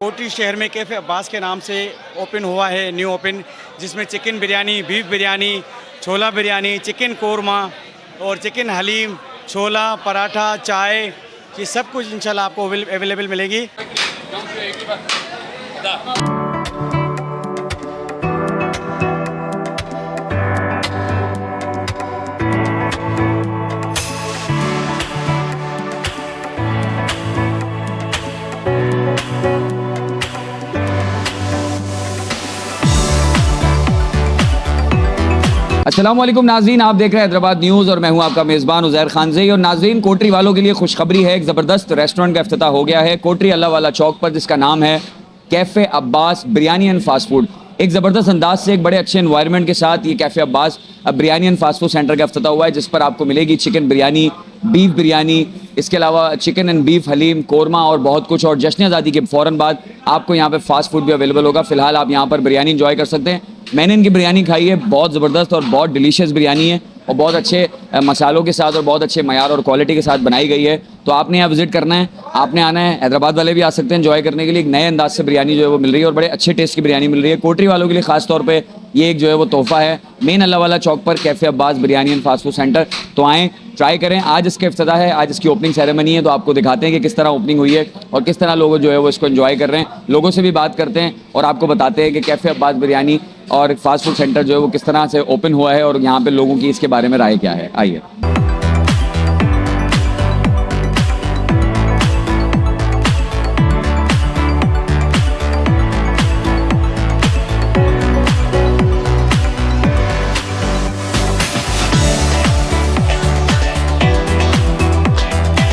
कोटी शहर में कैफ़े अब्बास के नाम से ओपन हुआ है, न्यू ओपन, जिसमें चिकन बिरयानी, बीफ बिरयानी, छोला बिरयानी, चिकन कोरमा और चिकन हलीम, छोला पराठा, चाय, ये सब कुछ इंशाल्लाह आपको अवेलेबल मिलेगी। अस्सलाम वालेकुम नाज़रीन, आप देख रहे हैं हैदराबाद न्यूज़ और मैं हूं आपका मेज़बान उज़ैर खानज़ई। और नाज़रीन, कोटरी वालों के लिए खुशखबरी है, एक ज़बरदस्त रेस्टोरेंट का इफ्तिताह हो गया है कोटरी अल्लाह वाला चौक पर, जिसका नाम है cafe Abbas biryani and fast food. एक ज़बरदस्त अंदाज से, एक बड़े अच्छे एनवायरनमेंट के साथ ये cafe Abbas biryani and fast food centre का इफ्तिताह हुआ है, जिस पर आपको मिलेगी चिकन बिरयानी, बीफ बिरयानी, इसके अलावा chicken and beef haleem, korma और बहुत कुछ। और जश्न आज़ादी के फ़ौरन बाद आपको यहाँ पे फास्ट फूड भी अवेलेबल होगा। फ़िलहाल आप यहाँ पर बिरयानी इंजॉय कर सकते हैं। मैंने इनकी बिरयानी खाई है, बहुत ज़बरदस्त और बहुत डिलीशियस बिरयानी है और बहुत अच्छे मसालों के साथ और बहुत अच्छे मयार और क्वालिटी के साथ बनाई गई है। तो आपने यहाँ विज़िट करना है, आपने आना है। हैदराबाद वाले भी आ सकते हैं एंजॉय करने के लिए। एक नए अंदाज से बिरयानी जो है वो मिल रही है और बड़े अच्छे टेस्ट की बिरयानी मिल रही है। कोटरी वालों के लिए खास तौर पे ये एक जो है वो तोहफ़ा है। मेन अल्लाह वाला चौक पर cafe Abbas biryani and fast food centre, तो आएँ, ट्राई करें। आज इसका इफ्तिताह है, आज इसकी ओपनिंग सेरेमनी है, तो आपको दिखाते हैं कि किस तरह ओपनिंग हुई है और किस तरह लोग जो है वो इसको एंजॉय कर रहे हैं। लोगों से भी बात करते हैं और आपको बताते हैं कि कैफ़े अब्बास बिरयानी और फास्ट फूड सेंटर जो है वो किस तरह से ओपन हुआ है और यहाँ पे लोगों की इसके बारे में राय क्या है। आइए।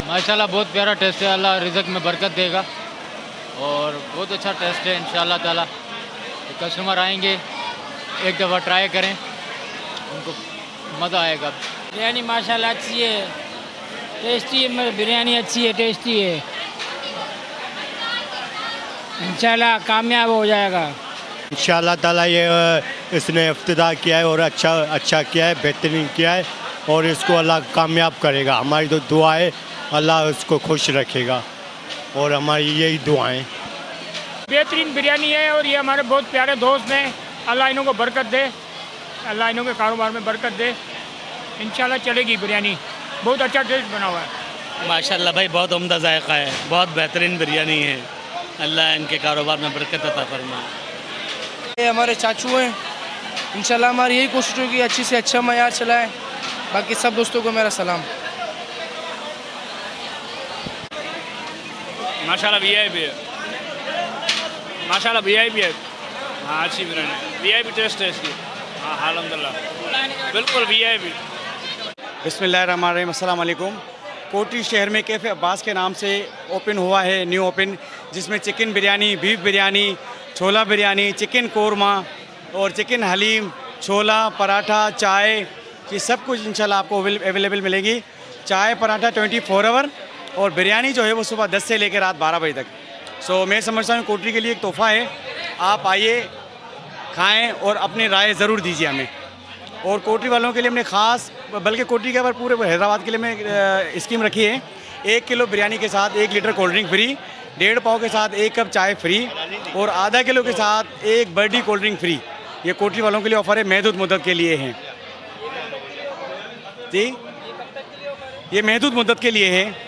माशाल्लाह बहुत प्यारा टेस्ट है, अल्लाह रिज़्क़ में बरकत देगा और बहुत अच्छा टेस्ट है इंशाल्लाह ताला। कस्टमर आएंगे, एक दफ़ा ट्राई करें, उनको मज़ा आएगा। बिरयानी माशाल्लाह अच्छी है, टेस्टी है, बिरयानी अच्छी है, टेस्टी है, इंशाल्लाह कामयाब हो जाएगा इंशाल्लाह ताला। ये इसने इफ्तिताह किया है और अच्छा किया है, बेहतरीन किया है और इसको अल्लाह कामयाब करेगा। हमारी तो दुआ है, अल्लाह उसको खुश रखेगा और हमारी यही दुआएं। बेहतरीन बिरयानी है और ये हमारे बहुत प्यारे दोस्त हैं, अल्लाह इन्हों को बरकत दे, अल्लाह इन्हों के कारोबार में बरकत दे, इंशाल्लाह चलेगी बिरयानी। बहुत अच्छा टेस्ट बना हुआ है माशाल्लाह भाई, बहुत उम्दा जायका है, बहुत बेहतरीन बिरयानी है। अल्लाह इनके कारोबार में बरकत अता फरमाए। ये हमारे चाचू हैं, इंशाल्लाह हमारी यही कोशिश होगी अच्छी से अच्छा मयार चलाएं। बाकी सब दोस्तों को मेरा सलाम। माशाल्लाह वीआईपी है, माशाल्लाह वीआईपी है। हाँ अच्छी बिरयानी, वीआईपी टेस्ट है इसकी। हाँ अल्हम्दुलिल्लाह बिल्कुल वीआईपी। बिस्मिल्लाहिर्रहमानिर्रहीम, अस्सलाम वालेकुम। कोटी शहर में कैफ़े अब्बास के नाम से ओपन हुआ है, न्यू ओपन, जिसमें चिकन बिरयानी, बीफ बिरयानी, छोला बिरयानी, चिकन कोरमा और चिकन हलीम, छोला पराठा, चाय, ये सब कुछ इंशाल्लाह आपको अवेलेबल मिलेगी। चाय पराठा 24 आवर और बिरयानी जो है वो सुबह 10 से लेकर रात 12 बजे तक। सो मैं समझता हूँ कोटरी के लिए एक तोहफ़ा है। आप आइए, खाएं और अपनी राय ज़रूर दीजिए हमें। और कोटरी वालों के लिए हमने ख़ास, बल्कि कोटरी के बाद पूरे हैदराबाद के लिए मैं स्कीम रखी है। 1 किलो बिरयानी के साथ 1 लीटर कोल्ड ड्रिंक फ्री, 1.5 पाव के साथ 1 कप चाय फ्री और आधा किलो के साथ 1 बर्डी कोल्ड ड्रिंक फ्री। ये कोटरी वालों के लिए ऑफ़र है, महदूद मुद्दत के लिए है जी, ये महदूद मुद्दत के लिए है।